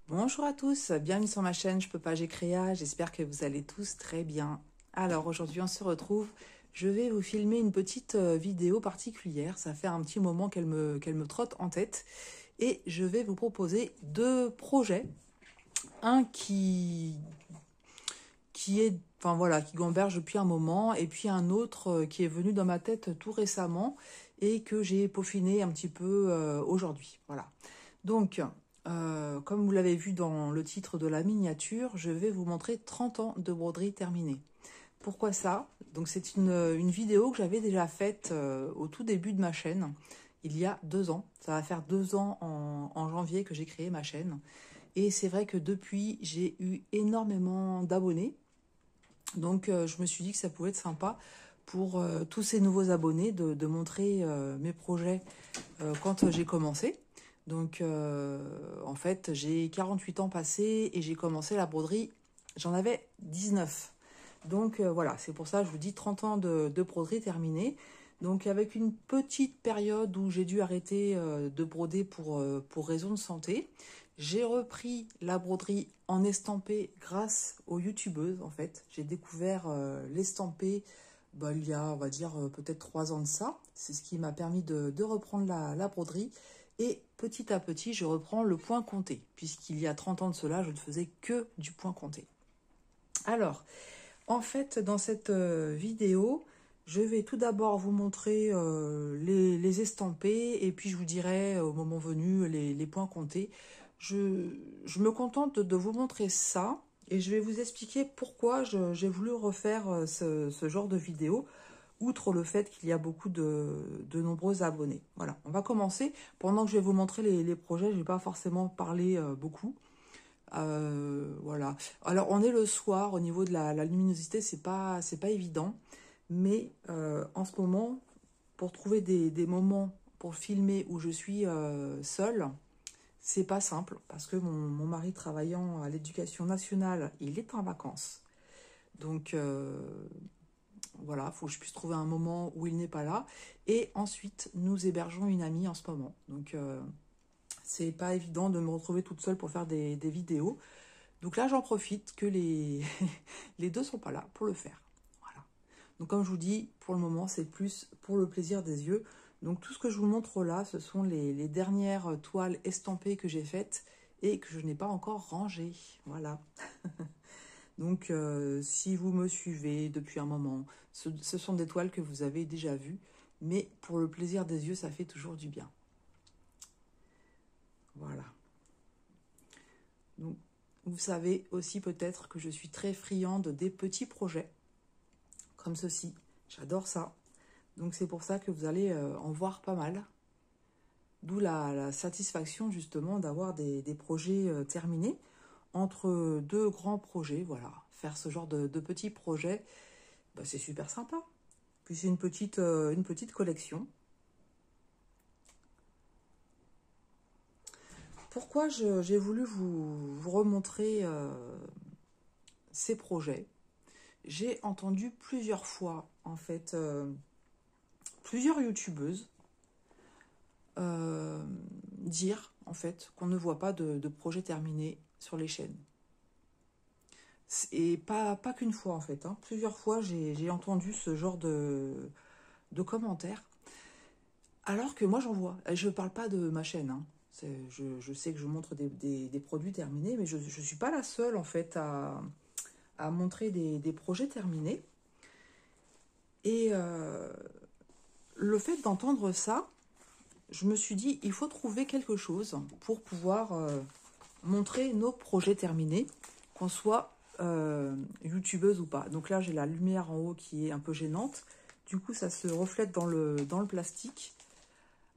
Bonjour à tous, bienvenue sur ma chaîne Je peux pas, j'ai créa, j'espère que vous allez tous très bien. Alors aujourd'hui on se retrouve, je vais vous filmer une petite vidéo particulière, ça fait un petit moment qu'elle me trotte en tête et je vais vous proposer deux projets, un qui est, enfin voilà, qui gamberge depuis un moment et puis un autre qui est venu dans ma tête tout récemment et que j'ai peaufiné un petit peu aujourd'hui, voilà. Donc, comme vous l'avez vu dans le titre de la miniature, je vais vous montrer 30 ans de broderie terminée. Pourquoi ça? Donc c'est une vidéo que j'avais déjà faite au tout début de ma chaîne, il y a 2 ans. Ça va faire 2 ans en janvier que j'ai créé ma chaîne. Et c'est vrai que depuis, j'ai eu énormément d'abonnés. Donc je me suis dit que ça pouvait être sympa pour tous ces nouveaux abonnés de montrer mes projets quand j'ai commencé. Donc, en fait, j'ai 48 ans passés et j'ai commencé la broderie, j'en avais 19. Donc, voilà, c'est pour ça que je vous dis 30 ans de broderie terminée. Donc, avec une petite période où j'ai dû arrêter de broder pour raison de santé, j'ai repris la broderie en estampé grâce aux youtubeuses, en fait. J'ai découvert l'estampé il y a, on va dire, peut-être 3 ans de ça. C'est ce qui m'a permis de reprendre la broderie. Et petit à petit, je reprends le point compté, puisqu'il y a 30 ans de cela, je ne faisais que du point compté. Alors, en fait, dans cette vidéo, je vais tout d'abord vous montrer les estampés, et puis je vous dirai au moment venu les points comptés. Je me contente de vous montrer ça, et je vais vous expliquer pourquoi j'ai voulu refaire ce genre de vidéo, outre le fait qu'il y a beaucoup de nombreux abonnés. Voilà, on va commencer. Pendant que je vais vous montrer les projets, je ne vais pas forcément parler beaucoup. Voilà. Alors, on est le soir, au niveau de la luminosité, c'est pas évident. Mais en ce moment, pour trouver des moments pour filmer où je suis seule, c'est pas simple. Parce que mon mari travaillant à l'éducation nationale, il est en vacances. Donc, voilà, il faut que je puisse trouver un moment où il n'est pas là. Et ensuite, nous hébergeons une amie en ce moment. Donc, c'est pas évident de me retrouver toute seule pour faire des vidéos. Donc là, j'en profite que les, les deux sont pas là pour le faire. Voilà. Donc, comme je vous dis, pour le moment, c'est plus pour le plaisir des yeux. Donc, tout ce que je vous montre là, ce sont les dernières toiles estampées que j'ai faites et que je n'ai pas encore rangées. Voilà. Donc, si vous me suivez depuis un moment, ce sont des toiles que vous avez déjà vues, mais pour le plaisir des yeux, ça fait toujours du bien. Voilà. Donc, vous savez aussi peut-être que je suis très friande des petits projets, comme ceci. J'adore ça. Donc, c'est pour ça que vous allez en voir pas mal. D'où la satisfaction, justement, d'avoir des projets terminés entre deux grands projets. Voilà, faire ce genre de petits projets, c'est super sympa. Puis c'est une petite collection. Pourquoi j'ai voulu vous remontrer ces projets? J'ai entendu plusieurs fois, en fait, plusieurs youtubeuses dire, en fait, qu'on ne voit pas de projet terminé sur les chaînes. Et pas qu'une fois, en fait. Hein. Plusieurs fois, j'ai entendu ce genre de commentaires. Alors que moi, j'en vois. Et je ne parle pas de ma chaîne. Hein. Je sais que je montre des produits terminés, mais je ne suis pas la seule, en fait, à montrer des projets terminés. Et le fait d'entendre ça, je me suis dit, il faut trouver quelque chose pour pouvoir montrer nos projets terminés, qu'on soit youtubeuse ou pas. Donc là, j'ai la lumière en haut qui est un peu gênante. Du coup, ça se reflète dans le plastique.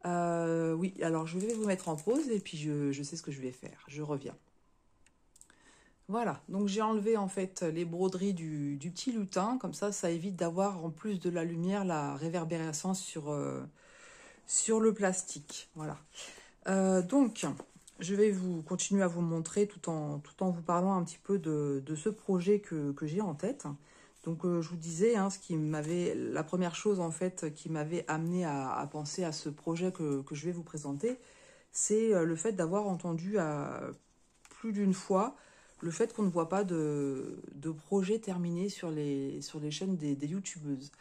Oui, alors je vais vous mettre en pause et puis je sais ce que je vais faire. Je reviens. Voilà, donc j'ai enlevé en fait les broderies du petit lutin. Comme ça évite d'avoir en plus de la lumière la réverbérescence sur le plastique. Voilà. Donc, je vais vous continuer à vous montrer tout en vous parlant un petit peu de ce projet que j'ai en tête. Donc, je vous disais, hein, la première chose en fait qui m'avait amené à penser à ce projet que je vais vous présenter, c'est le fait d'avoir entendu plus d'une fois le fait qu'on ne voit pas de projet terminé sur les chaînes des youtubeuses.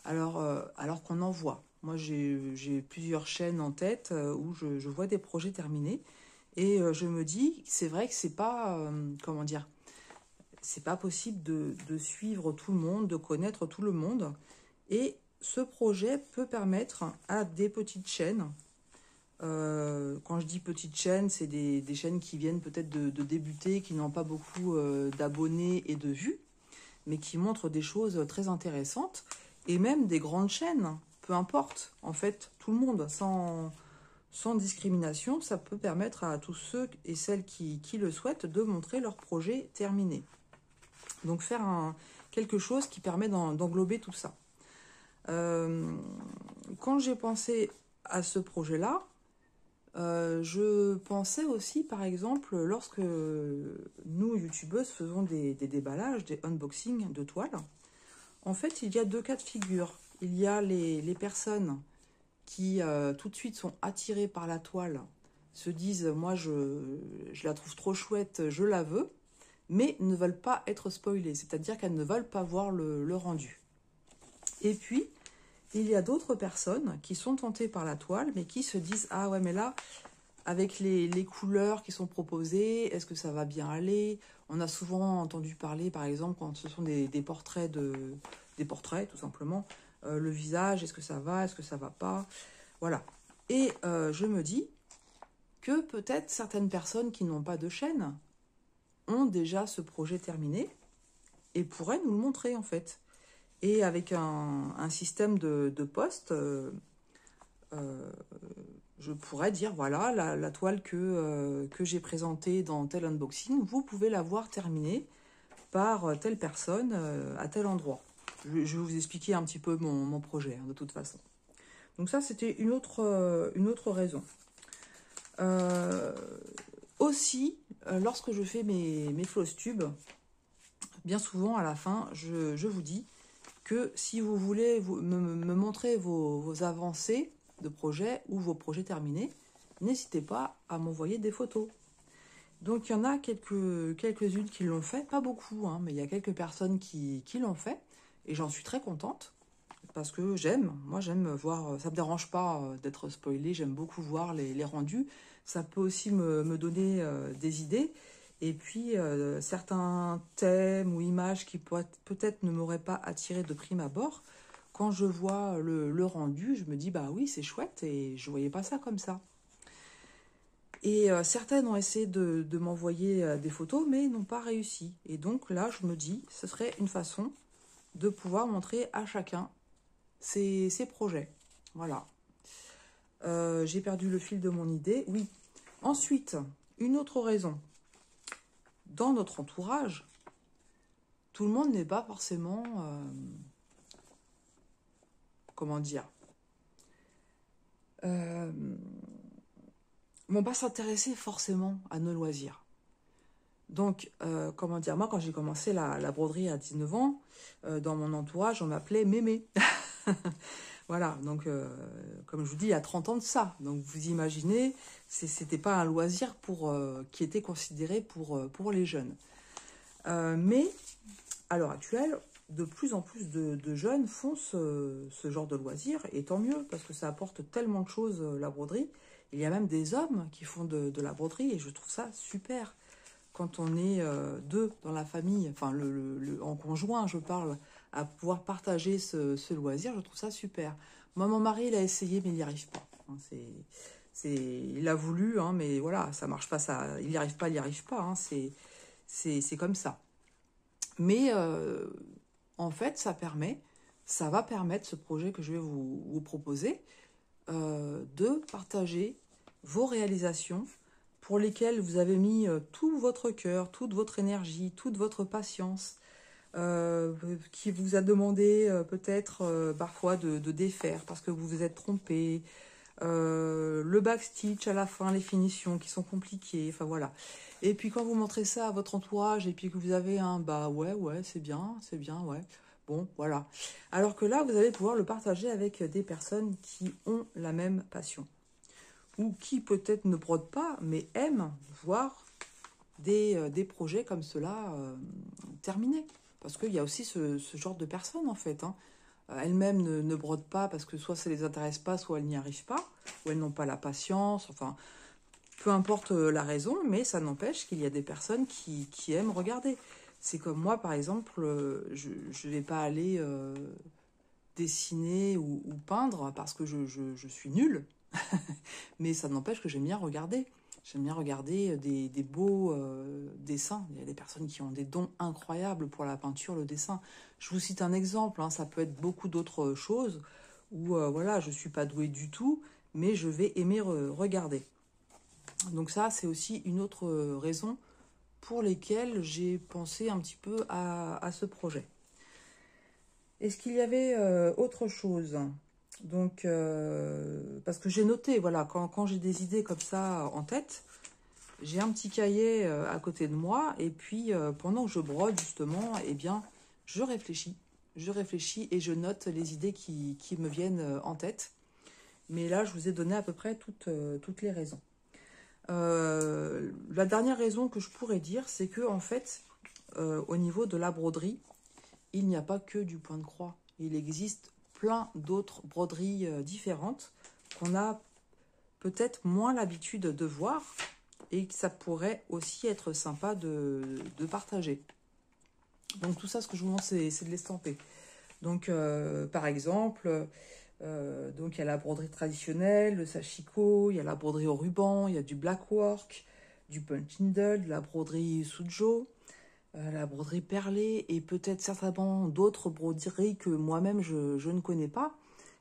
Alors qu'on en voit. Moi, j'ai plusieurs chaînes en tête où je vois des projets terminés. Et je me dis, c'est vrai que c'est pas, comment dire, c'est pas possible de suivre tout le monde, de connaître tout le monde. Et ce projet peut permettre à des petites chaînes, quand je dis petites chaînes, c'est des chaînes qui viennent peut-être de débuter, qui n'ont pas beaucoup d'abonnés et de vues, mais qui montrent des choses très intéressantes, et même des grandes chaînes, peu importe, en fait, tout le monde, sans discrimination, ça peut permettre à tous ceux et celles qui le souhaitent de montrer leur projet terminé. Donc faire quelque chose qui permet d'englober tout ça. Quand j'ai pensé à ce projet-là, je pensais aussi, par exemple, lorsque nous, youtubeuses, faisons des déballages, des unboxings de toiles, en fait, il y a deux cas de figure. Il y a les personnes qui, tout de suite, sont attirées par la toile, se disent, moi, je la trouve trop chouette, je la veux, mais ne veulent pas être spoilées, c'est-à-dire qu'elles ne veulent pas voir le rendu. Et puis, il y a d'autres personnes qui sont tentées par la toile, mais qui se disent « Ah ouais, mais là, avec les couleurs qui sont proposées, est-ce que ça va bien aller ?» On a souvent entendu parler, par exemple, quand ce sont des portraits, des portraits, tout simplement, le visage, est-ce que ça va pas? Voilà. Et je me dis que peut-être certaines personnes qui n'ont pas de chaîne ont déjà ce projet terminé et pourraient nous le montrer, en fait. Et avec un système de poste, je pourrais dire, voilà, la toile que j'ai présentée dans tel unboxing, vous pouvez la voir terminée par telle personne à tel endroit. Je vais vous expliquer un petit peu mon projet, hein, de toute façon. Donc ça, c'était une autre raison. Aussi, lorsque je fais mes floss tubes, bien souvent, à la fin, je vous dis que si vous voulez me montrer vos avancées de projet ou vos projets terminés, n'hésitez pas à m'envoyer des photos. Donc il y en a quelques-unes qui l'ont fait, pas beaucoup, hein, mais il y a quelques personnes qui l'ont fait, et j'en suis très contente, parce que moi j'aime voir, ça me dérange pas d'être spoilée, j'aime beaucoup voir les rendus, ça peut aussi me donner des idées. Et puis, certains thèmes ou images qui peut-être ne m'auraient pas attiré de prime abord, quand je vois le rendu, je me dis, bah oui, c'est chouette, et je ne voyais pas ça comme ça. Et certaines ont essayé de m'envoyer des photos, mais n'ont pas réussi. Et donc là, je me dis, ce serait une façon de pouvoir montrer à chacun ses projets. Voilà. J'ai perdu le fil de mon idée. Oui. Ensuite, une autre raison. Dans notre entourage, tout le monde n'est pas forcément, comment dire, vont pas s'intéresser forcément à nos loisirs. Donc, comment dire, moi quand j'ai commencé la broderie à 19 ans, dans mon entourage, on m'appelait Mémé. Voilà, donc comme je vous dis, il y a 30 ans de ça. Donc vous imaginez, c'était pas un loisir qui était considéré pour les jeunes. Mais à l'heure actuelle, de plus en plus de jeunes font ce genre de loisir, et tant mieux, parce que ça apporte tellement de choses, la broderie. Il y a même des hommes qui font de la broderie, et je trouve ça super. Quand on est deux dans la famille, enfin en conjoint, je parle, à pouvoir partager ce loisir, je trouve ça super. Moi, mon mari, il a essayé, mais il n'y arrive pas. Hein, il a voulu, hein, mais voilà, ça marche pas, il n'y arrive pas, hein, c'est comme ça. Mais en fait, ça va permettre, ce projet que je vais vous proposer, de partager vos réalisations pour lesquelles vous avez mis tout votre cœur, toute votre énergie, toute votre patience, qui vous a demandé peut-être parfois de défaire parce que vous vous êtes trompé, le backstitch à la fin, les finitions qui sont compliquées, enfin voilà. Et puis quand vous montrez ça à votre entourage et puis que vous avez un bah ouais, c'est bien, ouais. Bon, voilà. Alors que là, vous allez pouvoir le partager avec des personnes qui ont la même passion. Ou qui peut-être ne brodent pas, mais aiment voir des projets comme cela terminés. Parce qu'il y a aussi ce genre de personnes, en fait. Hein. Elles-mêmes ne brodent pas parce que soit ça les intéresse pas, soit elles n'y arrivent pas, ou elles n'ont pas la patience, enfin, peu importe la raison, mais ça n'empêche qu'il y a des personnes qui aiment regarder. C'est comme moi, par exemple, je ne vais pas aller dessiner ou peindre parce que je suis nulle, mais ça n'empêche que j'aime bien regarder. J'aime bien regarder des beaux dessins. Il y a des personnes qui ont des dons incroyables pour la peinture, le dessin. Je vous cite un exemple, hein, ça peut être beaucoup d'autres choses où voilà, je ne suis pas douée du tout, mais je vais aimer regarder. Donc ça, c'est aussi une autre raison pour lesquelles j'ai pensé un petit peu à ce projet. Est-ce qu'il y avait autre chose? Donc, parce que j'ai noté, voilà, quand j'ai des idées comme ça en tête, j'ai un petit cahier à côté de moi, et puis pendant que je brode justement, eh bien, je réfléchis et je note les idées qui me viennent en tête. Mais là, je vous ai donné à peu près toutes les raisons. La dernière raison que je pourrais dire, c'est que en fait, au niveau de la broderie, il n'y a pas que du point de croix. Il existe plein d'autres broderies différentes qu'on a peut-être moins l'habitude de voir et que ça pourrait aussi être sympa de partager. Donc tout ça, ce que je vous montre, c'est de l'estamper. Donc par exemple, donc il y a la broderie traditionnelle, le sashiko, il y a la broderie au ruban, il y a du blackwork, du punch needle, de la broderie sujo, la broderie perlée et peut-être certainement d'autres broderies que moi-même je ne connais pas.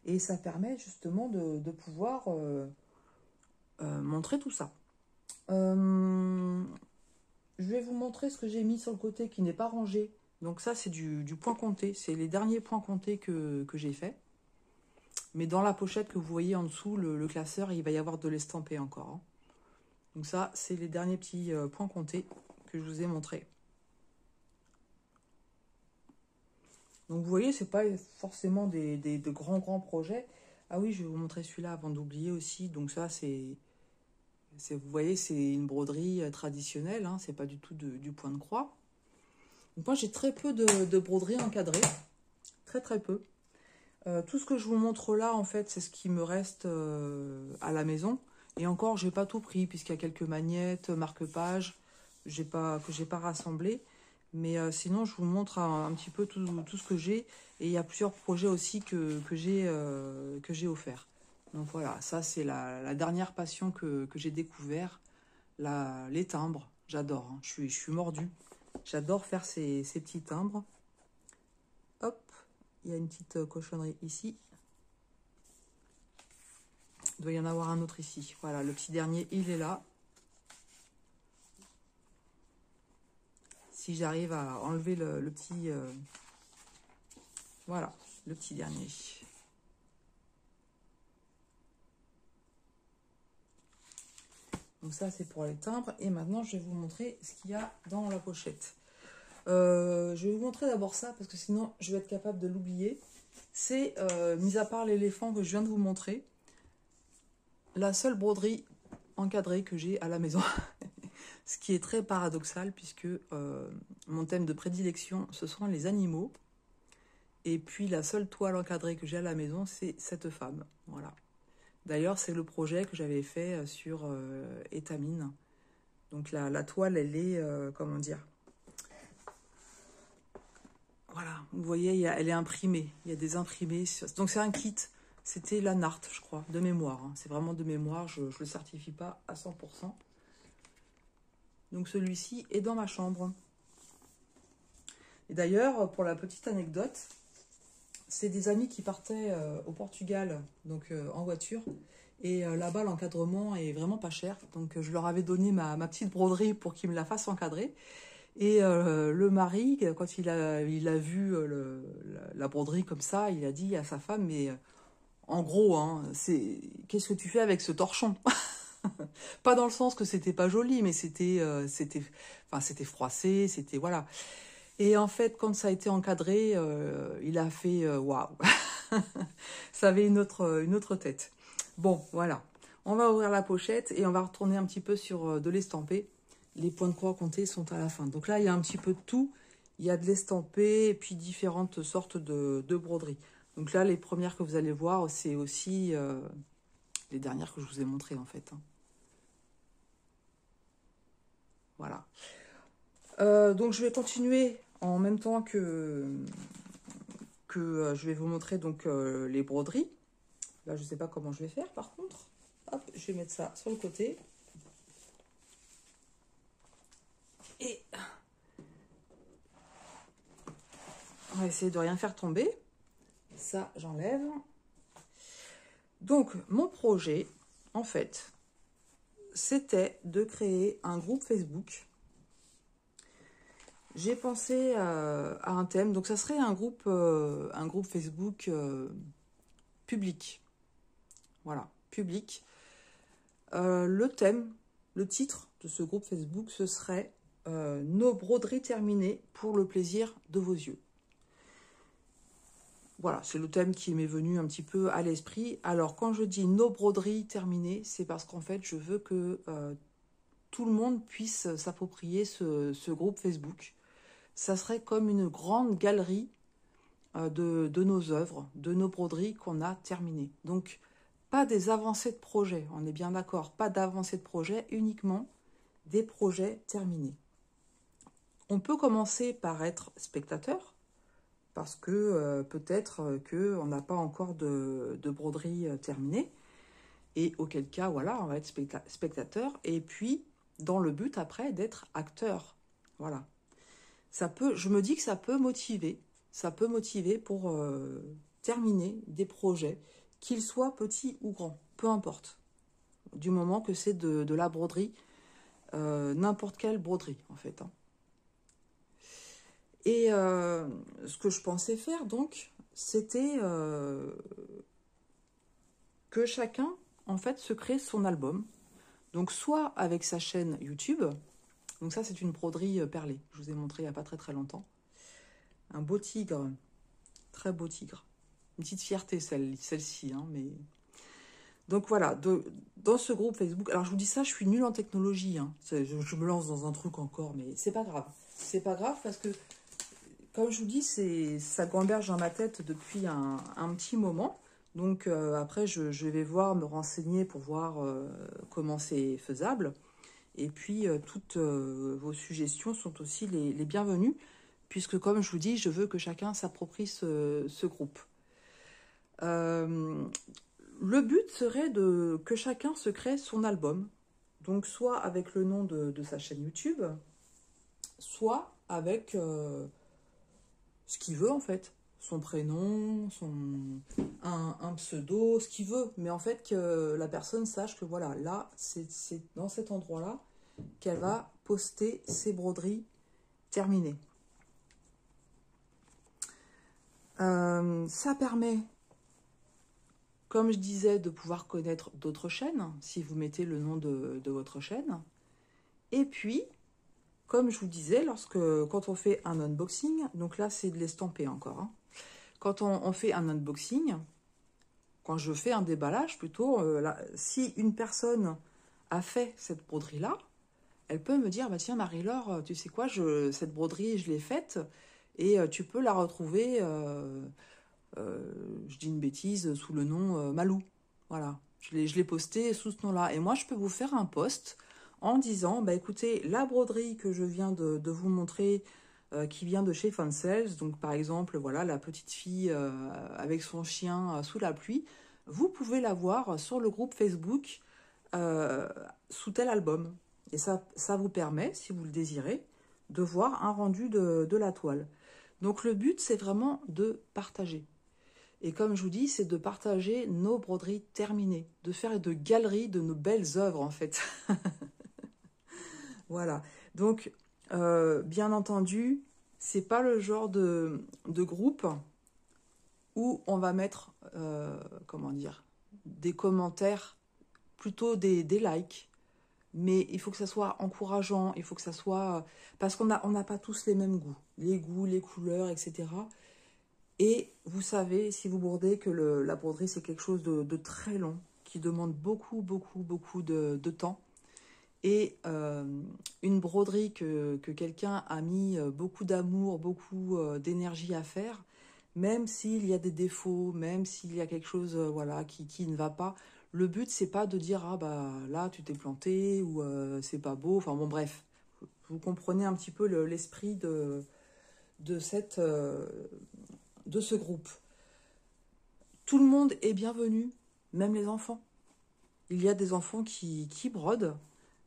Et ça permet justement de pouvoir montrer tout ça. Je vais vous montrer ce que j'ai mis sur le côté qui n'est pas rangé. Donc ça, c'est du point compté. C'est les derniers points comptés que j'ai fait. Mais dans la pochette que vous voyez en dessous, le classeur, il va y avoir de l'estampé encore. Hein. Donc ça, c'est les derniers petits points comptés que je vous ai montrés. Donc vous voyez, c'est pas forcément de grands projets. Ah oui, je vais vous montrer celui-là avant d'oublier aussi. Donc ça, vous voyez, c'est une broderie traditionnelle. Hein, c'est pas du tout du point de croix. Donc moi, j'ai très peu de broderie encadrée. Très peu. Tout ce que je vous montre là, en fait, c'est ce qui me reste à la maison. Et encore, j'ai pas tout pris, puisqu'il y a quelques magnettes, marque-pages, que j'ai pas rassemblé. Mais sinon, je vous montre un petit peu tout ce que j'ai. Et il y a plusieurs projets aussi que j'ai offerts. Donc voilà, ça c'est la dernière passion que j'ai découvert. Les timbres, j'adore. Hein. Je suis mordue. J'adore faire ces petits timbres. Hop, il y a une petite cochonnerie ici. Il doit y en avoir un autre ici. Voilà, le petit dernier, il est là. Si j'arrive à enlever le petit... voilà, le petit dernier. Donc ça, c'est pour les timbres. Et maintenant, je vais vous montrer ce qu'il y a dans la pochette. Je vais vous montrer d'abord ça, parce que sinon, je vais être capable de l'oublier. C'est, mis à part l'éléphant que je viens de vous montrer, la seule broderie encadrée que j'ai à la maison. Ce qui est très paradoxal, puisque mon thème de prédilection, ce sont les animaux. Et puis, la seule toile encadrée que j'ai à la maison, c'est cette femme. Voilà. D'ailleurs, c'est le projet que j'avais fait sur étamine. Donc, la toile, elle est, comment dire... Voilà, vous voyez, elle est imprimée. Il y a des imprimés. Donc, c'est un kit. C'était la Nart, je crois, de mémoire. Hein. C'est vraiment de mémoire. Je ne le certifie pas à 100%. Donc, celui-ci est dans ma chambre. Et d'ailleurs, pour la petite anecdote, c'est des amis qui partaient au Portugal, donc en voiture. Et là-bas, l'encadrement est vraiment pas cher. Donc, je leur avais donné ma petite broderie pour qu'ils me la fassent encadrer. Et le mari, quand il a vu la broderie comme ça, il a dit à sa femme, mais en gros, hein, qu'est-ce que tu fais avec ce torchon? Pas dans le sens que c'était pas joli, mais c'était froissé, c'était voilà. Et en fait, quand ça a été encadré, il a fait waouh, ça avait une autre tête. Bon, voilà. On va ouvrir la pochette et on va retourner un petit peu sur de l'estampé. les points de croix comptés sont à la fin. Donc là, il y a un petit peu de tout. Il y a de l'estampé et puis différentes sortes de broderies. Donc là, les premières que vous allez voir, c'est aussi les dernières que je vous ai montrées en fait. Hein. Voilà. Donc je vais continuer en même temps que je vais vous montrer donc les broderies. Là, je ne sais pas comment je vais faire par contre. Hop, je vais mettre ça sur le côté. Et on va essayer de rien faire tomber. Ça, j'enlève. Donc, mon projet, en fait, c'était de créer un groupe Facebook. J'ai pensé à un thème. Donc, ça serait un groupe Facebook public. Voilà, public. Le thème, le titre de ce groupe Facebook, ce serait Nos broderies terminées pour le plaisir de vos yeux. Voilà, c'est le thème qui m'est venu un petit peu à l'esprit. Alors, quand je dis nos broderies terminées, c'est parce qu'en fait, je veux que tout le monde puisse s'approprier ce groupe Facebook. Ça serait comme une grande galerie de nos œuvres, de nos broderies qu'on a terminées. Donc, pas des avancées de projet, on est bien d'accord, pas d'avancées de projet, uniquement des projets terminés. On peut commencer par être spectateur, parce que peut-être qu'on n'a pas encore de broderie terminée, et auquel cas, voilà, on va être spectateur, et puis, dans le but, après, d'être acteur. Voilà. Ça peut, je me dis que ça peut motiver pour terminer des projets, qu'ils soient petits ou grands, peu importe, du moment que c'est de la broderie, n'importe quelle broderie, en fait, hein. Et ce que je pensais faire, donc, c'était que chacun, en fait, se crée son album. Donc, soit avec sa chaîne YouTube. Donc ça, c'est une broderie perlée. Je vous ai montré il n'y a pas très longtemps. Un beau tigre. Très beau tigre. Une petite fierté, celle-ci. Hein, mais... Donc voilà, dans ce groupe Facebook... Alors, je vous dis ça, je suis nulle en technologie. Hein. Je me lance dans un truc encore, mais c'est pas grave. C'est pas grave parce que comme je vous dis, ça gamberge dans ma tête depuis un petit moment. Donc après, je vais voir, me renseigner pour voir comment c'est faisable. Et puis, toutes vos suggestions sont aussi les bienvenues, puisque comme je vous dis, je veux que chacun s'approprie ce groupe. Le but serait que chacun se crée son album. Donc, soit avec le nom de sa chaîne YouTube, soit avec... ce qu'il veut en fait, son prénom, un pseudo, ce qu'il veut, mais en fait que la personne sache que voilà, là, c'est dans cet endroit-là qu'elle va poster ses broderies terminées. Ça permet, comme je disais, de pouvoir connaître d'autres chaînes, si vous mettez le nom de votre chaîne, et puis... Comme je vous disais, quand on fait un unboxing, donc là c'est de l'estamper encore, hein. Quand on fait un unboxing, quand je fais un déballage plutôt, si une personne a fait cette broderie-là, elle peut me dire, bah tiens Marie-Laure, tu sais quoi, cette broderie je l'ai faite et tu peux la retrouver, je dis une bêtise, sous le nom Malou. Voilà, je l'ai postée sous ce nom-là. Et moi je peux vous faire un post en disant, bah écoutez, la broderie que je viens de vous montrer, qui vient de chez Fansels, donc par exemple, voilà, la petite fille avec son chien sous la pluie, vous pouvez la voir sur le groupe Facebook sous tel album. Et ça vous permet, si vous le désirez, de voir un rendu de la toile. Donc le but, c'est vraiment de partager. Et comme je vous dis, c'est de partager nos broderies terminées, de faire de galeries de nos belles œuvres en fait. Voilà. Donc, bien entendu, c'est pas le genre de groupe où on va mettre, comment dire, des commentaires, plutôt des likes. Mais il faut que ça soit encourageant, il faut que ça soit... Parce qu'on n'a pas tous les mêmes goûts. Les goûts, les couleurs, etc. Et vous savez, si vous brodez, que la broderie, c'est quelque chose de très long, qui demande beaucoup de temps. et une broderie que quelqu'un a mis beaucoup d'amour, beaucoup d'énergie à faire, même s'il y a des défauts, même s'il y a quelque chose voilà, qui ne va pas, le but c'est pas de dire ah bah là tu t'es planté ou c'est pas beau, enfin bon bref, vous comprenez un petit peu l'esprit de, cette, de ce groupe. Tout le monde est bienvenu, même les enfants. Il y a des enfants qui brodent.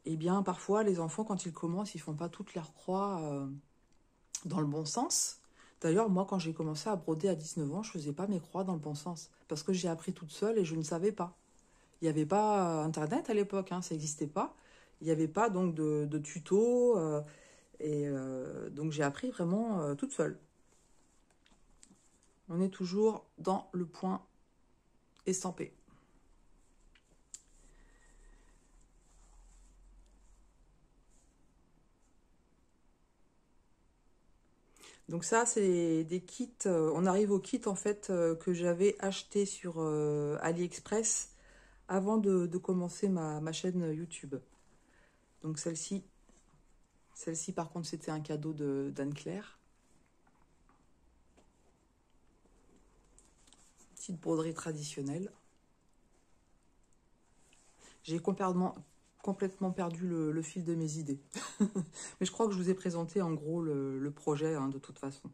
Eh bien, parfois, les enfants, quand ils commencent, ils font pas toutes leurs croix dans le bon sens. D'ailleurs, moi, quand j'ai commencé à broder à 19 ans, je faisais pas mes croix dans le bon sens. Parce que j'ai appris toute seule et je ne savais pas. Il n'y avait pas Internet à l'époque, hein, ça n'existait pas. Il n'y avait pas donc de tuto. Donc, j'ai appris vraiment toute seule. On est toujours dans le point estampé. Donc ça, c'est des kits. On arrive au kit en fait que j'avais acheté sur AliExpress avant de commencer ma chaîne YouTube. Donc celle-ci par contre, c'était un cadeau d'Anne-Claire. Petite broderie traditionnelle. J'ai complètement perdu le fil de mes idées. Mais je crois que je vous ai présenté en gros le projet hein, de toute façon.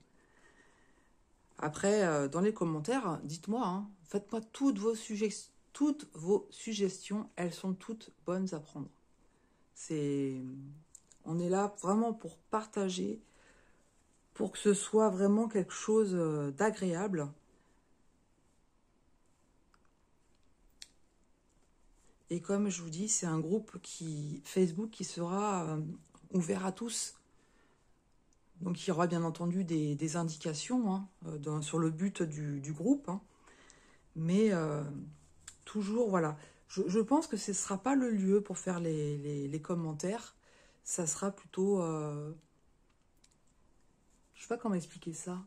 Après, dans les commentaires, dites-moi, hein, faites-moi toutes vos suggestions, elles sont toutes bonnes à prendre. On est là vraiment pour partager, pour que ce soit vraiment quelque chose d'agréable. Et comme je vous dis, c'est un groupe Facebook qui sera ouvert à tous. Donc il y aura bien entendu des indications hein, sur le but du groupe. Hein. Mais toujours, voilà. Je pense que ce ne sera pas le lieu pour faire les commentaires. Ça sera plutôt... je ne sais pas comment expliquer ça.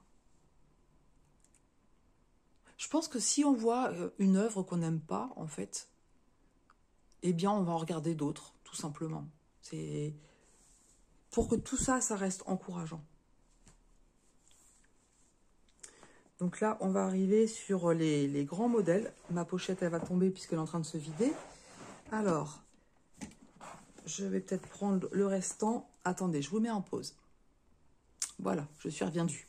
Je pense que si on voit une œuvre qu'on n'aime pas, en fait, eh bien, on va en regarder d'autres, tout simplement. C'est pour que tout ça, ça reste encourageant. Donc là, on va arriver sur les grands modèles. Ma pochette, elle va tomber puisqu'elle est en train de se vider. Alors, je vais peut-être prendre le restant. Attendez, je vous mets en pause. Voilà, je suis revenue.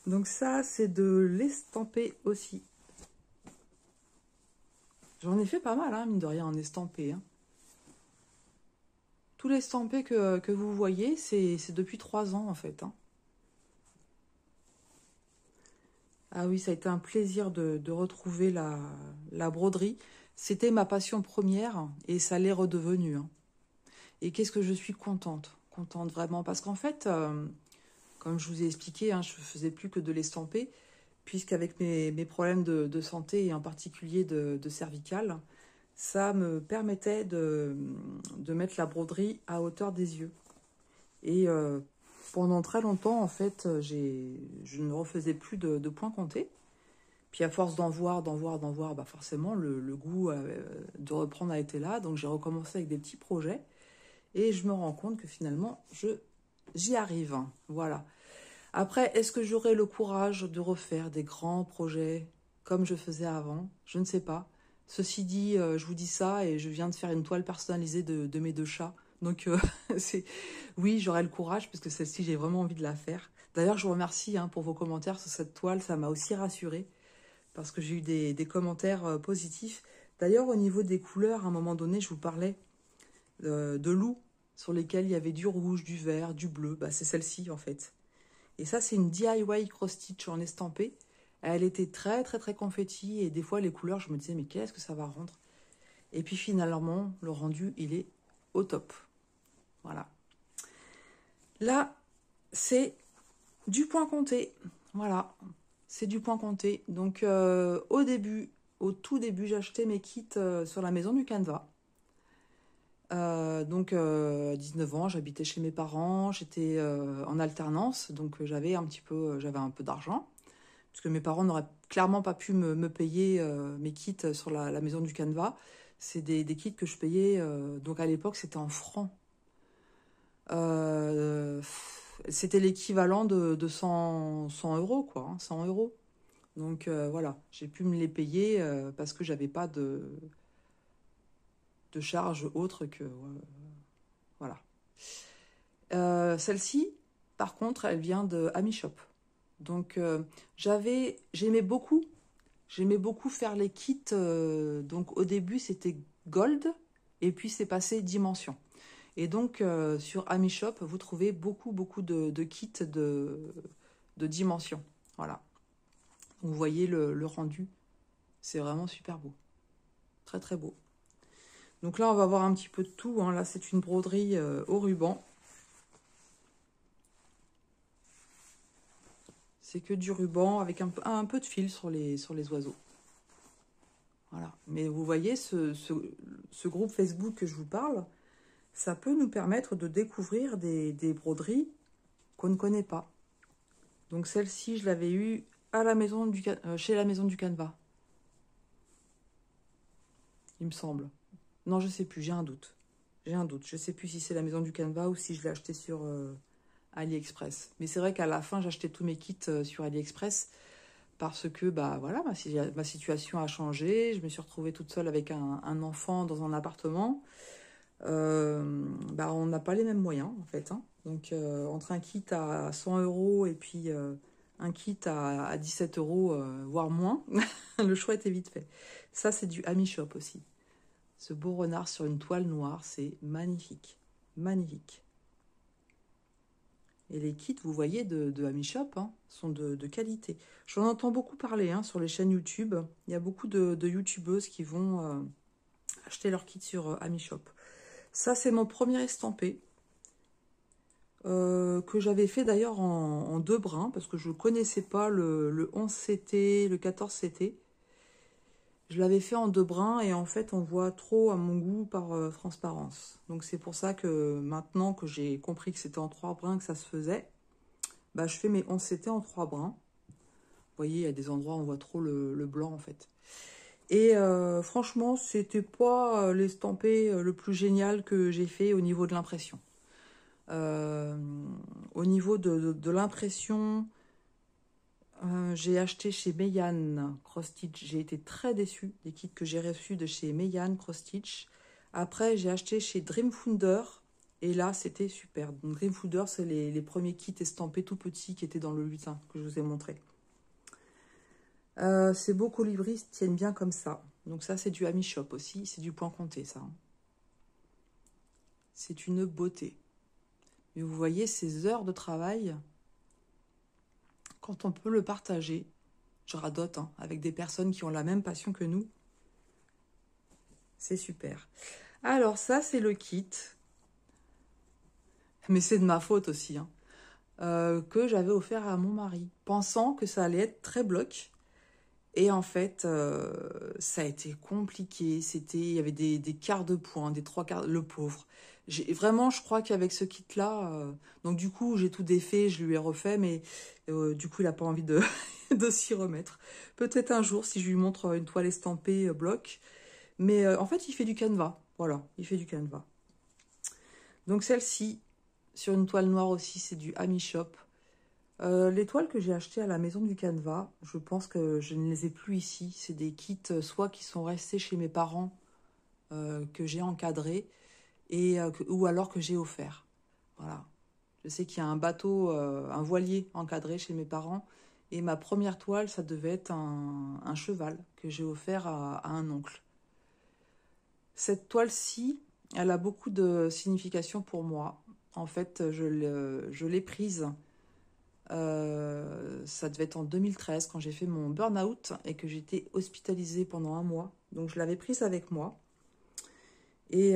Donc ça, c'est de l'estampé aussi. J'en ai fait pas mal, hein, mine de rien, en estampé. Hein. Tout l'estampé que vous voyez, c'est depuis 3 ans, en fait. Hein. Ah oui, ça a été un plaisir de retrouver la broderie. C'était ma passion première et ça l'est redevenu. Hein. Et qu'est-ce que je suis contente vraiment. Parce qu'en fait, comme je vous ai expliqué, hein, je ne faisais plus que de l'estamper, puisqu'avec mes problèmes de santé et en particulier de cervicale, ça me permettait de mettre la broderie à hauteur des yeux. Et pendant très longtemps, en fait, je ne refaisais plus de points comptés. Puis à force d'en voir, bah forcément, le goût de reprendre a été là. Donc j'ai recommencé avec des petits projets. Et je me rends compte que finalement, j'y arrive. Voilà. Après, est-ce que j'aurai le courage de refaire des grands projets comme je faisais avant? Je ne sais pas. Ceci dit, je vous dis ça et je viens de faire une toile personnalisée de mes 2 chats. Donc, oui, j'aurai le courage parce que celle-ci, j'ai vraiment envie de la faire. D'ailleurs, je vous remercie hein, pour vos commentaires sur cette toile. Ça m'a aussi rassurée parce que j'ai eu des commentaires positifs. D'ailleurs, au niveau des couleurs, à un moment donné, je vous parlais de loups sur lesquels il y avait du rouge, du vert, du bleu. Bah, c'est celle-ci, en fait. Et ça, c'est une DIY cross-stitch en estampé. Elle était très, très, très confetti. Et des fois, les couleurs, je me disais, mais qu'est-ce que ça va rendre? Et puis, finalement, le rendu, il est au top. Voilà. Là, c'est du point compté. Voilà. C'est du point compté. Donc, au tout début, j'ai acheté mes kits sur la maison du Canva. Donc, à 19 ans, j'habitais chez mes parents, j'étais en alternance, donc j'avais un peu d'argent, puisque mes parents n'auraient clairement pas pu me payer mes kits sur la maison du Canva. C'est des kits que je payais, donc à l'époque, c'était en francs. C'était l'équivalent de 100 euros, quoi, hein, 100 euros. Donc voilà, j'ai pu me les payer parce que j'avais pas de charges autres que... voilà. Celle-ci, par contre, elle vient de AmiShop. Donc j'aimais beaucoup faire les kits. Donc au début, c'était Gold, et puis c'est passé Dimension. Et donc sur AmiShop, vous trouvez beaucoup de kits de Dimension. Voilà. Vous voyez le rendu. C'est vraiment super beau. Très très beau. Donc là, on va voir un petit peu de tout, hein. Là, c'est une broderie au ruban. C'est que du ruban avec un peu de fil sur les oiseaux. Voilà. Mais vous voyez, ce groupe Facebook que je vous parle, ça peut nous permettre de découvrir des broderies qu'on ne connaît pas. Donc celle-ci, je l'avais eue à la maison chez la Maison du Canevas. Il me semble. Non, je sais plus, j'ai un doute. J'ai un doute. Je sais plus si c'est la Maison du Canevas ou si je l'ai acheté sur AliExpress. Mais c'est vrai qu'à la fin, j'achetais tous mes kits sur AliExpress parce que bah voilà, ma situation a changé. Je me suis retrouvée toute seule avec un enfant dans un appartement. Bah, on n'a pas les mêmes moyens en fait, hein. Donc entre un kit à 100 euros et puis un kit à 17 euros, voire moins, le choix était vite fait. Ça, c'est du AmiShop aussi. Ce beau renard sur une toile noire, c'est magnifique. Magnifique. Et les kits, vous voyez, de AmiShop, hein, sont de qualité. J'en entends beaucoup parler, hein, sur les chaînes YouTube. Il y a beaucoup de YouTubeuses qui vont acheter leurs kits sur AmiShop. Ça, c'est mon premier estampé. Que j'avais fait d'ailleurs en 2 brins, parce que je ne connaissais pas le 11CT, le 14CT. Je l'avais fait en 2 brins, et en fait, on voit trop à mon goût par transparence. Donc c'est pour ça que maintenant que j'ai compris que c'était en 3 brins que ça se faisait, bah, je fais mes 11CT en 3 brins. Vous voyez, il y a des endroits où on voit trop le blanc en fait. Et franchement, c'était pas l'estampé le plus génial que j'ai fait au niveau de l'impression. Au niveau de l'impression, j'ai acheté chez Meian Cross Stitch. J'ai été très déçue des kits que j'ai reçus de chez Meian Cross Stitch. Après, j'ai acheté chez Dreamfounder. Et là, c'était super. Donc, Dreamfounder, c'est les premiers kits estampés tout petits qui étaient dans le lutin que je vous ai montré. Ces beaux colibris se tiennent bien comme ça. Donc ça, c'est du AmiShop aussi. C'est du point compté, ça. C'est une beauté. Mais vous voyez, ces heures de travail, quand on peut le partager, je radote, hein, avec des personnes qui ont la même passion que nous, c'est super. Alors ça, c'est le kit. Mais c'est de ma faute aussi, hein, que j'avais offert à mon mari, pensant que ça allait être très bloc. Et en fait, ça a été compliqué. Il y avait des quarts de point, des 3/4, le pauvre. Vraiment, je crois qu'avec ce kit-là, donc du coup, j'ai tout défait, je lui ai refait, mais du coup, il n'a pas envie de, de s'y remettre. Peut-être un jour, si je lui montre une toile estampée bloc. Mais en fait, il fait du canevas. Voilà, il fait du canevas. Donc celle-ci, sur une toile noire aussi, c'est du AmiShop. Les toiles que j'ai achetées à la Maison du Canevas, je pense que je ne les ai plus ici. C'est des kits soit qui sont restés chez mes parents, que j'ai encadrés, et, ou alors que j'ai offert. Voilà. Je sais qu'il y a un bateau, un voilier encadré chez mes parents, et ma première toile, ça devait être un cheval que j'ai offert à un oncle. Cette toile-ci, elle a beaucoup de signification pour moi. En fait, je l'ai prise. Ça devait être en 2013 quand j'ai fait mon burn-out et que j'étais hospitalisée pendant 1 mois. Donc je l'avais prise avec moi. Et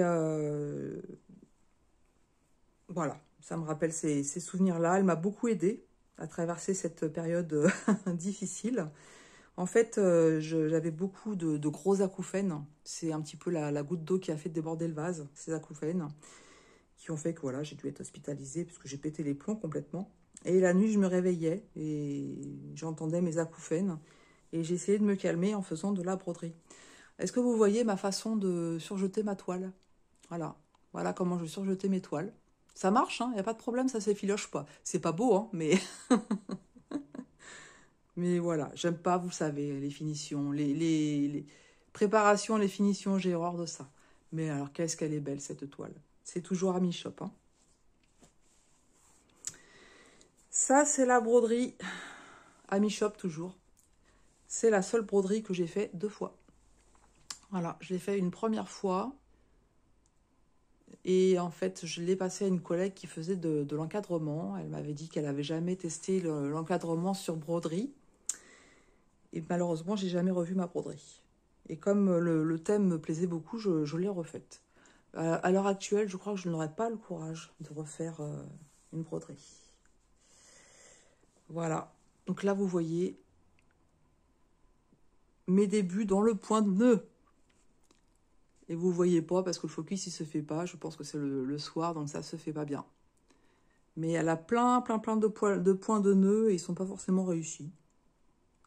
voilà, ça me rappelle ces souvenirs-là. Elle m'a beaucoup aidée à traverser cette période difficile. En fait, j'avais beaucoup de gros acouphènes. C'est un petit peu la goutte d'eau qui a fait déborder le vase, ces acouphènes, qui ont fait que voilà, j'ai dû être hospitalisée parce que j'ai pété les plombs complètement. Et la nuit, je me réveillais et j'entendais mes acouphènes. Et j'essayais de me calmer en faisant de la broderie. Est-ce que vous voyez ma façon de surjeter ma toile? Voilà. Voilà comment je surjetais mes toiles. Ça marche, il n'y a pas de problème, ça s'effiloche pas. C'est pas beau, mais... mais voilà, j'aime pas, vous le savez, les finitions, les préparations, les finitions, j'ai horreur de ça. Mais alors, qu'est-ce qu'elle est belle, cette toile. C'est toujours Ami Shop, hein. Ça, c'est la broderie Ami Shop, toujours. C'est la seule broderie que j'ai fait 2 fois. Voilà, je l'ai fait une première fois. Et en fait, je l'ai passé à une collègue qui faisait de l'encadrement. Elle m'avait dit qu'elle n'avait jamais testé l'encadrement sur broderie. Et malheureusement, j'ai jamais revu ma broderie. Et comme le thème me plaisait beaucoup, je l'ai refaite. À l'heure actuelle, je crois que je n'aurais pas le courage de refaire une broderie. Voilà. Donc là, vous voyez mes débuts dans le point de nœud. Et vous voyez pas parce que le focus, il se fait pas. Je pense que c'est le soir, donc ça se fait pas bien. Mais elle a plein de points de nœud et ils sont pas forcément réussis.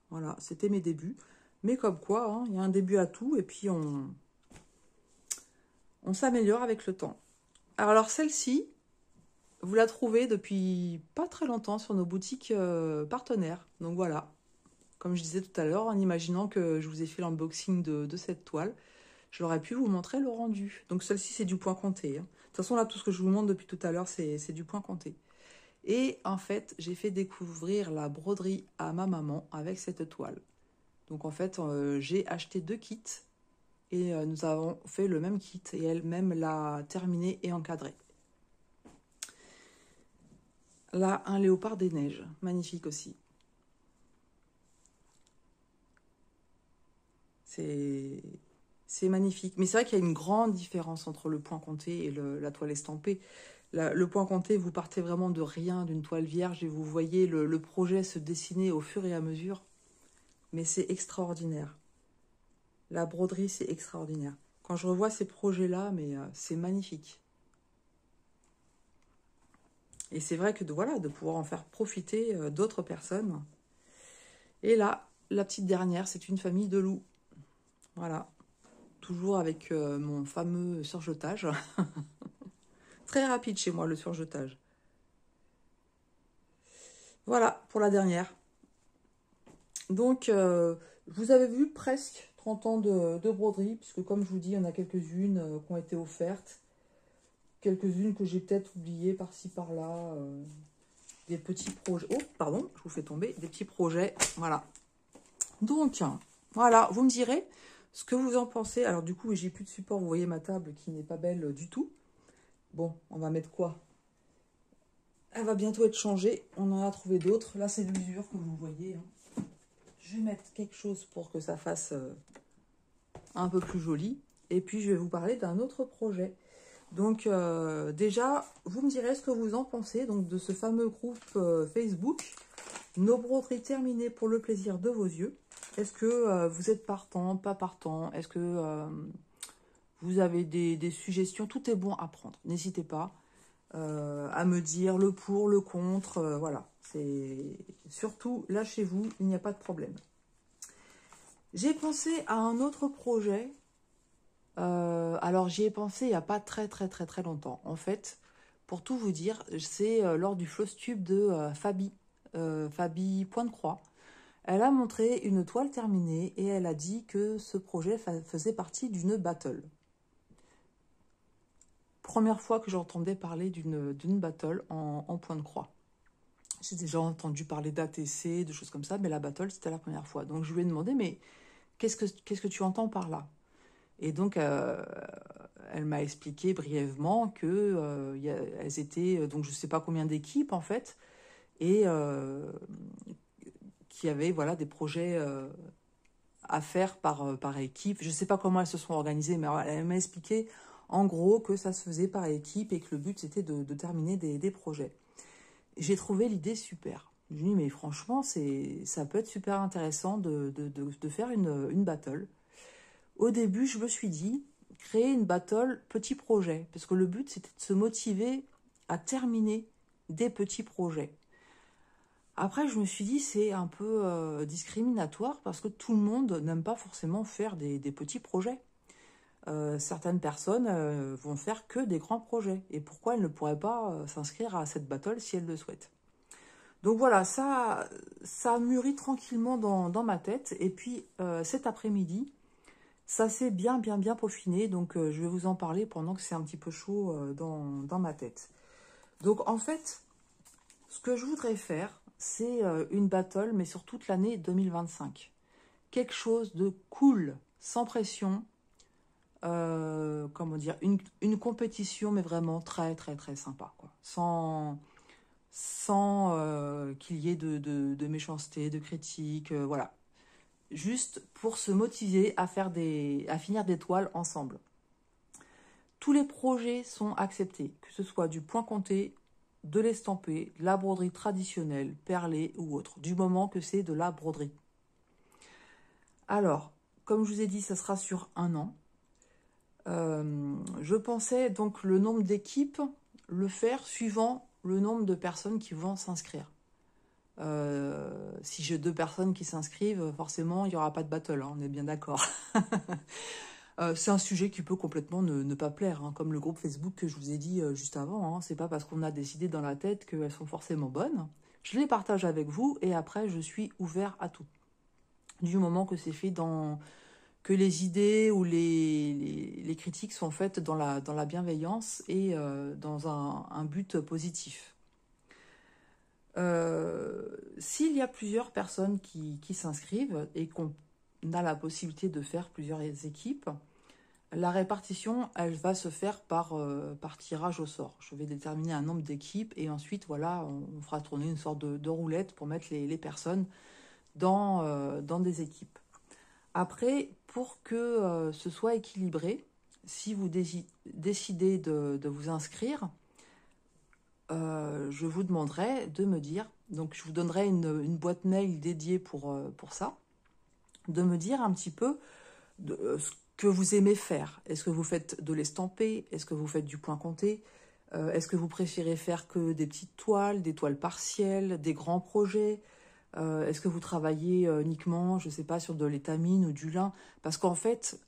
Voilà, c'était mes débuts. Mais comme quoi, hein, il y a un début à tout et puis on s'améliore avec le temps. Alors celle-ci, vous la trouvez depuis pas très longtemps sur nos boutiques partenaires. Donc voilà, comme je disais tout à l'heure, en imaginant que je vous ai fait l'unboxing de cette toile, j'aurais pu vous montrer le rendu. Donc celle-ci, c'est du point compté, hein. De toute façon, là, tout ce que je vous montre depuis tout à l'heure, c'est du point compté. Et en fait, j'ai fait découvrir la broderie à ma maman avec cette toile. Donc en fait, j'ai acheté 2 kits et nous avons fait le même kit et elle-même l'a terminé et encadré. Là, un léopard des neiges, magnifique aussi. C'est magnifique. Mais c'est vrai qu'il y a une grande différence entre le point compté et la toile estampée. Le point compté, vous partez vraiment de rien, d'une toile vierge, et vous voyez le projet se dessiner au fur et à mesure. Mais c'est extraordinaire. La broderie, c'est extraordinaire. Quand je revois ces projets-là, mais c'est magnifique. Et c'est vrai que voilà, de pouvoir en faire profiter d'autres personnes. Et là, la petite dernière, c'est une famille de loups. Voilà. Toujours avec mon fameux surjetage. Très rapide chez moi, le surjetage. Voilà, pour la dernière. Donc, vous avez vu presque 30 ans de broderie, puisque comme je vous dis, il y en a quelques-unes qui ont été offertes. Quelques-unes que j'ai peut-être oubliées par-ci, par-là. Des petits projets. Oh, pardon, je vous fais tomber. Des petits projets, voilà. Donc, voilà, vous me direz ce que vous en pensez. Alors, du coup, j'ai plus de support. Vous voyez ma table qui n'est pas belle du tout. Bon, on va mettre quoi? Elle va bientôt être changée. On en a trouvé d'autres. Là, c'est de l'usure, comme vous voyez, hein. Je vais mettre quelque chose pour que ça fasse un peu plus joli. Et puis, je vais vous parler d'un autre projet. Donc, déjà, vous me direz ce que vous en pensez donc, de ce fameux groupe Facebook. Nos broderies terminées pour le plaisir de vos yeux. Est-ce que vous êtes partant, pas partant? Est-ce que vous avez des suggestions? Tout est bon à prendre. N'hésitez pas à me dire le pour, le contre. Voilà. C'est surtout, lâchez-vous, il n'y a pas de problème. J'ai pensé à un autre projet. Alors, j'y ai pensé il n'y a pas très longtemps. En fait, pour tout vous dire, c'est lors du Flosstube de Fabi Pointe-Croix. Elle a montré une toile terminée et elle a dit que ce projet faisait partie d'une battle. Première fois que j'entendais parler d'une battle en Pointe-Croix. J'ai déjà entendu parler d'ATC, de choses comme ça, mais la battle, c'était la première fois. Donc, je lui ai demandé, mais qu'est-ce que tu entends par là? Et donc, elle m'a expliqué brièvement que elles étaient, donc je ne sais pas combien d'équipes en fait, et qu'il y avait voilà, des projets à faire par équipe. Je ne sais pas comment elles se sont organisées, mais elle m'a expliqué en gros que ça se faisait par équipe et que le but c'était de terminer des projets. J'ai trouvé l'idée super. Je me dis, mais franchement, ça peut être super intéressant de faire une battle. Au début, je me suis dit, créer une battle petit projet, parce que le but, c'était de se motiver à terminer des petits projets. Après, je me suis dit, c'est un peu discriminatoire parce que tout le monde n'aime pas forcément faire des petits projets. Certaines personnes vont faire que des grands projets. Et pourquoi elles ne pourraient pas s'inscrire à cette battle si elles le souhaitent? Donc voilà, ça mûrit tranquillement dans ma tête. Et puis cet après-midi, ça s'est bien peaufiné. Donc je vais vous en parler pendant que c'est un petit peu chaud dans ma tête. Donc en fait, ce que je voudrais faire, c'est une battle, mais sur toute l'année 2025. Quelque chose de cool, sans pression. Comment dire, une compétition, mais vraiment très sympa, quoi. Sans qu'il y ait de méchanceté, de critiques, voilà. Juste pour se motiver à finir des toiles ensemble. Tous les projets sont acceptés, que ce soit du point compté, de l'estampé, de la broderie traditionnelle, perlée ou autre, du moment que c'est de la broderie. Alors, comme je vous ai dit, ça sera sur un an. Je pensais donc le nombre d'équipes le faire suivant le nombre de personnes qui vont s'inscrire. Si j'ai 2 personnes qui s'inscrivent, forcément, il n'y aura pas de battle, hein, on est bien d'accord. C'est un sujet qui peut complètement ne pas plaire, hein, comme le groupe Facebook que je vous ai dit juste avant. Hein, c'est pas parce qu'on a décidé dans la tête qu'elles sont forcément bonnes. Je les partage avec vous et après, je suis ouvert à tout. Du moment que c'est fait que les idées ou les critiques sont faites dans la bienveillance et dans un but positif. S'il y a plusieurs personnes qui s'inscrivent et qu'on a la possibilité de faire plusieurs équipes, la répartition, elle va se faire par tirage au sort. Je vais déterminer un nombre d'équipes et ensuite, voilà, on fera tourner une sorte de roulette pour mettre les personnes dans des équipes. Après, pour que ce soit équilibré, si vous décidez de vous inscrire, je vous demanderai de me dire, donc je vous donnerai une boîte mail dédiée pour ça, de me dire un petit peu ce que vous aimez faire. Est-ce que vous faites de l'estampé? Est-ce que vous faites du point compté? Est-ce que vous préférez faire que des petites toiles, des toiles partielles, des grands projets? Est-ce que vous travaillez uniquement, je ne sais pas, sur de l'étamine ou du lin? Parce qu'en fait,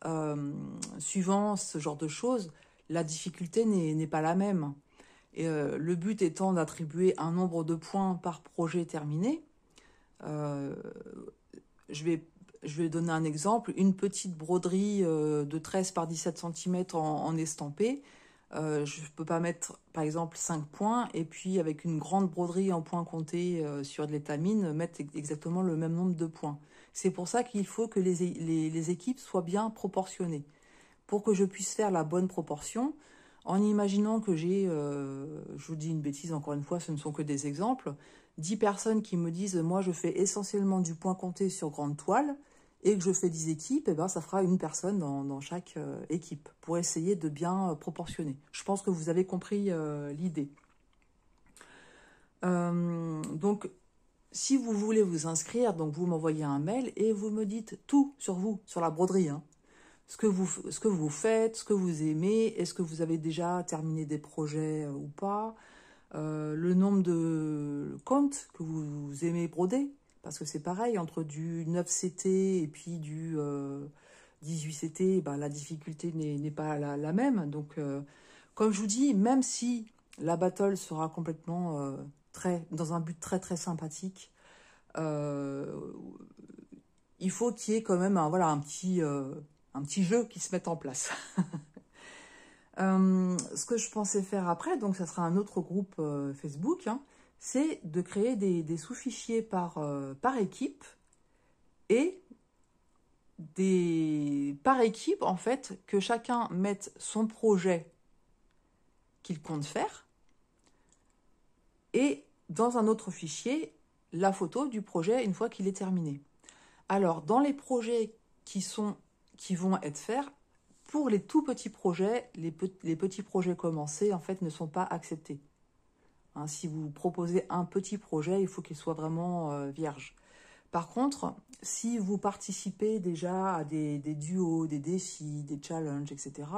suivant ce genre de choses, la difficulté n'est pas la même. Et, le but étant d'attribuer un nombre de points par projet terminé. Je vais donner un exemple. Une petite broderie de 13 par 17 cm en estampé. Je ne peux pas mettre, par exemple, 5 points, et puis avec une grande broderie en point compté sur de l'étamine, mettre exactement le même nombre de points. C'est pour ça qu'il faut que les équipes soient bien proportionnées. Pour que je puisse faire la bonne proportion, en imaginant que j'ai, je vous dis une bêtise encore une fois, ce ne sont que des exemples, 10 personnes qui me disent « moi je fais essentiellement du point compté sur grande toile », et que je fais 10 équipes, et ben ça fera une personne dans chaque équipe, pour essayer de bien proportionner. Je pense que vous avez compris l'idée. Donc, si vous voulez vous inscrire, donc vous m'envoyez un mail et vous me dites tout sur vous, sur la broderie, hein. Ce que vous faites, ce que vous aimez, est-ce que vous avez déjà terminé des projets ou pas, le nombre de comptes que vous aimez broder, parce que c'est pareil, entre du 9CT et puis du 18CT, bah, la difficulté n'est pas la même. Donc, comme je vous dis, même si la battle sera complètement dans un but très sympathique, il faut qu'il y ait quand même un petit jeu qui se mette en place. Ce que je pensais faire après, donc ça sera un autre groupe Facebook, hein, c'est de créer des sous-fichiers par équipe et par équipe, en fait, que chacun mette son projet qu'il compte faire et dans un autre fichier, la photo du projet une fois qu'il est terminé. Alors, dans les projets qui vont être faits, pour les tout petits projets, les petits projets commencés, en fait, ne sont pas acceptés. Hein, si vous proposez un petit projet, il faut qu'il soit vraiment vierge. Par contre, si vous participez déjà à des duos, des défis, des challenges, etc.,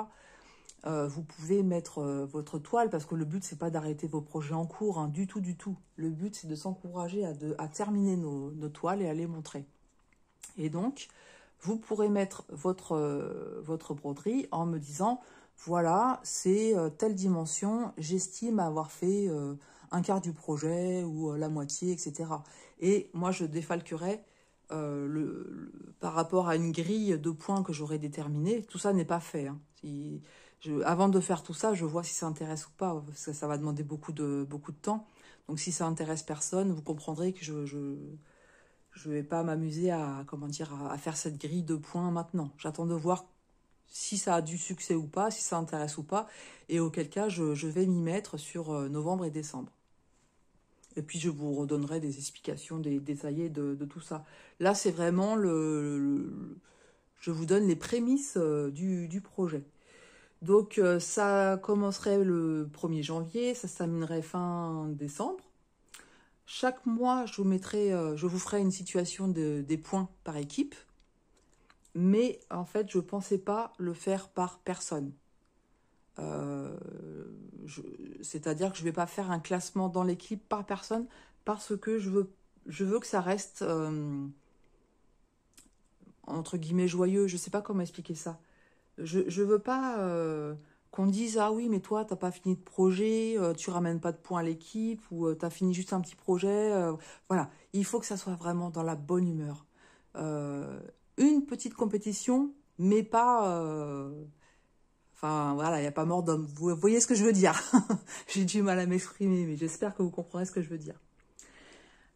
vous pouvez mettre votre toile, parce que le but, c'est pas d'arrêter vos projets en cours, hein, du tout, du tout. Le but, c'est de s'encourager à terminer nos toiles et à les montrer. Et donc, vous pourrez mettre votre broderie en me disant, voilà, c'est telle dimension, j'estime avoir fait un quart du projet ou la moitié, etc. Et moi, je défalquerai par rapport à une grille de points que j'aurais déterminée. Tout ça n'est pas fait, hein. Avant de faire tout ça, je vois si ça intéresse ou pas, parce que ça va demander beaucoup de temps. Donc si ça intéresse personne, vous comprendrez que je vais pas m'amuser à, comment dire, à faire cette grille de points maintenant. J'attends de voir si ça a du succès ou pas, si ça intéresse ou pas, et auquel cas je vais m'y mettre sur novembre et décembre. Et puis je vous redonnerai des explications détaillées de tout ça. Là, c'est vraiment je vous donne les prémices du projet. Donc ça commencerait le 1er janvier, ça se terminerait fin décembre. Chaque mois, je vous ferai une situation des points par équipe. Mais en fait, je ne pensais pas le faire par personne. C'est-à-dire que je ne vais pas faire un classement dans l'équipe par personne parce que je veux que ça reste, entre guillemets, joyeux. Je ne sais pas comment expliquer ça. Je ne veux pas qu'on dise « Ah oui, mais toi, tu n'as pas fini de projet, tu ramènes pas de points à l'équipe ou tu as fini juste un petit projet. » Voilà, il faut que ça soit vraiment dans la bonne humeur. Une petite compétition, mais pas... Enfin, voilà, il n'y a pas mort d'homme. Vous voyez ce que je veux dire. J'ai du mal à m'exprimer, mais j'espère que vous comprendrez ce que je veux dire.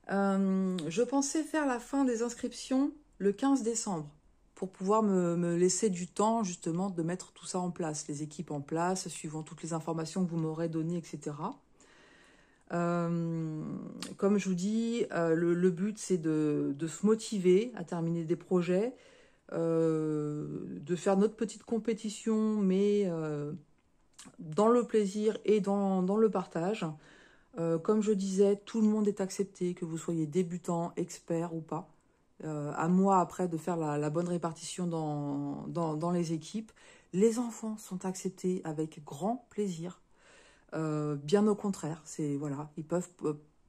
Je pensais faire la fin des inscriptions le 15 décembre pour pouvoir me laisser du temps, justement, de mettre tout ça en place, les équipes en place, suivant toutes les informations que vous m'aurez données, etc. Comme je vous dis, le but, c'est de se motiver à terminer des projets, de faire notre petite compétition, mais dans le plaisir et dans le partage. Comme je disais, tout le monde est accepté, que vous soyez débutant, expert ou pas. À moi, après, de faire la bonne répartition dans les équipes. Les enfants sont acceptés avec grand plaisir. Bien au contraire, voilà, ils peuvent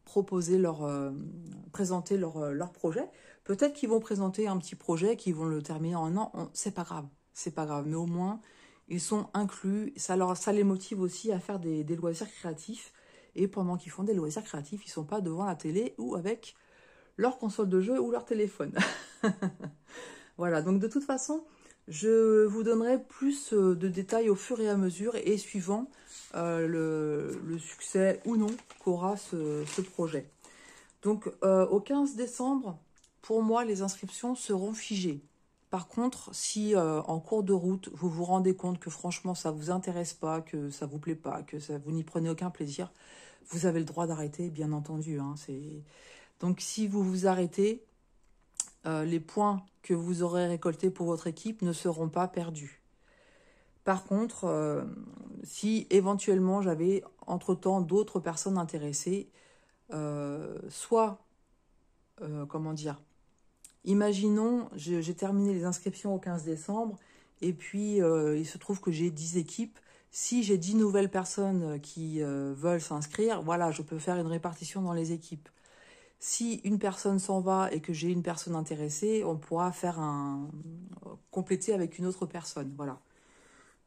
présenter leur projet. Peut-être qu'ils vont présenter un petit projet, qu'ils vont le terminer en un an. C'est pas grave, c'est pas grave. Mais au moins, ils sont inclus. Ça les motive aussi à faire des loisirs créatifs. Et pendant qu'ils font des loisirs créatifs, ils sont pas devant la télé ou avec leur console de jeu ou leur téléphone. Voilà, donc de toute façon, je vous donnerai plus de détails au fur et à mesure et suivant le succès ou non qu'aura ce projet. Donc au 15 décembre, pour moi, les inscriptions seront figées. Par contre, si en cours de route, vous vous rendez compte que franchement, ça ne vous intéresse pas, que ça ne vous plaît pas, que vous n'y prenez aucun plaisir, vous avez le droit d'arrêter, bien entendu. Hein, donc si vous vous arrêtez, les points que vous aurez récoltés pour votre équipe ne seront pas perdus. Par contre, si éventuellement j'avais entre-temps d'autres personnes intéressées, soit, comment dire, imaginons, j'ai terminé les inscriptions au 15 décembre, et puis il se trouve que j'ai 10 équipes. Si j'ai 10 nouvelles personnes qui veulent s'inscrire, voilà, je peux faire une répartition dans les équipes. Si une personne s'en va et que j'ai une personne intéressée, on pourra faire compléter avec une autre personne. Voilà.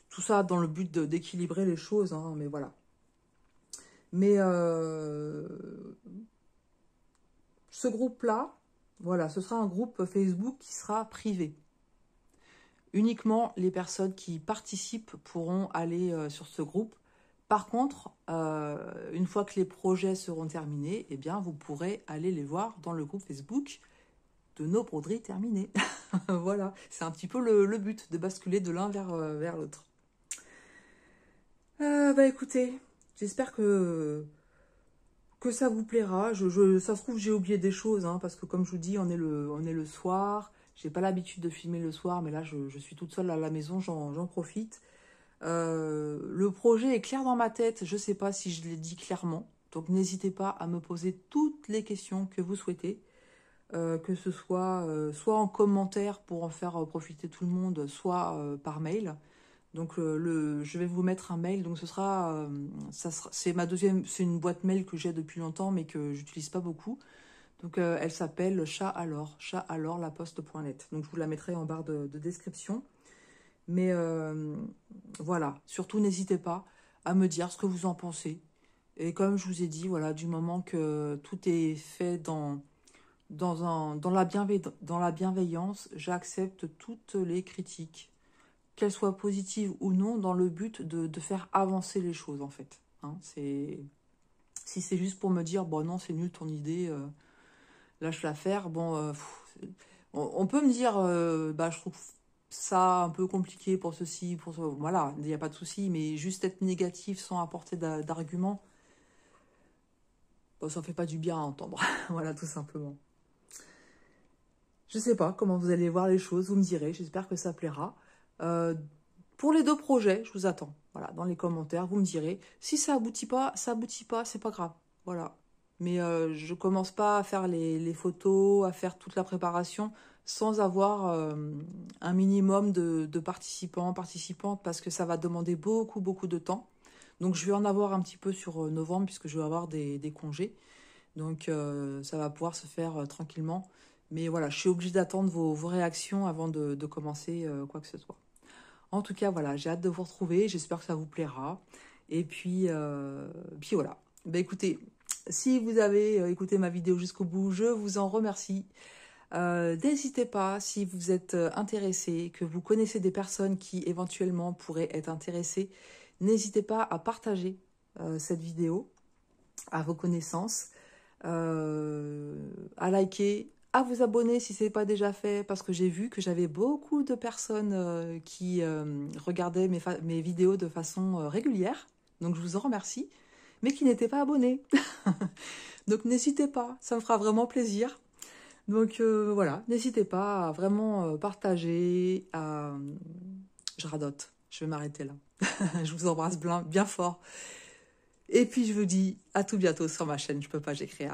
Tout ça dans le but d'équilibrer les choses, hein, mais voilà. Mais ce groupe-là, voilà, ce sera un groupe Facebook qui sera privé. Uniquement les personnes qui participent pourront aller sur ce groupe. Par contre, une fois que les projets seront terminés, eh bien, vous pourrez aller les voir dans le groupe Facebook de nos broderies terminées. Voilà, c'est un petit peu le but, de basculer de l'un vers l'autre. Bah écoutez, j'espère que ça vous plaira. Ça se trouve, j'ai oublié des choses, hein, parce que comme je vous dis, on est le soir. J'ai pas l'habitude de filmer le soir, mais là, je suis toute seule à la maison, j'en profite. Le projet est clair dans ma tête, je ne sais pas si je l'ai dit clairement, donc n'hésitez pas à me poser toutes les questions que vous souhaitez, que ce soit soit en commentaire pour en faire profiter tout le monde, soit par mail. Donc je vais vous mettre un mail, donc ce sera, c'est ma deuxième, c'est une boîte mail que j'ai depuis longtemps mais que j'utilise pas beaucoup. Donc elle s'appelle chat-alors laposte.net. Donc je vous la mettrai en barre de description. Mais voilà, surtout n'hésitez pas à me dire ce que vous en pensez. Et comme je vous ai dit, voilà, du moment que tout est fait dans la bienveillance, j'accepte toutes les critiques, qu'elles soient positives ou non, dans le but de faire avancer les choses, en fait. Hein, si c'est juste pour me dire, bon non, c'est nul ton idée, lâche l'affaire, bon, on peut me dire, bah, je trouve ça un peu compliqué pour ceci, pour ça, voilà, il n'y a pas de souci, mais juste être négatif sans apporter d'arguments, bon, ça ne fait pas du bien à entendre, voilà, tout simplement. Je sais pas comment vous allez voir les choses, vous me direz, j'espère que ça plaira. Pour les deux projets, je vous attends. Voilà, dans les commentaires, vous me direz. Si ça aboutit pas, c'est pas grave. Voilà. Mais je commence pas à faire les photos, à faire toute la préparation sans avoir un minimum de participants, participantes, parce que ça va demander beaucoup, beaucoup de temps. Donc je vais en avoir un petit peu sur novembre, puisque je vais avoir des congés. Donc ça va pouvoir se faire tranquillement. Mais voilà, je suis obligée d'attendre vos réactions avant de commencer quoi que ce soit. En tout cas, voilà, j'ai hâte de vous retrouver. J'espère que ça vous plaira. Et puis voilà. Ben écoutez, si vous avez écouté ma vidéo jusqu'au bout, je vous en remercie. N'hésitez pas, si vous êtes intéressé, que vous connaissez des personnes qui éventuellement pourraient être intéressées, n'hésitez pas à partager cette vidéo à vos connaissances, à liker, à vous abonner si ce n'est pas déjà fait, parce que j'ai vu que j'avais beaucoup de personnes qui regardaient mes vidéos de façon régulière, donc je vous en remercie, mais qui n'étaient pas abonnés. Donc n'hésitez pas, ça me fera vraiment plaisir. Donc voilà, n'hésitez pas à vraiment partager, je radote, je vais m'arrêter là. Je vous embrasse bien, bien fort. Et puis je vous dis à tout bientôt sur ma chaîne Je peux pas, j'écris.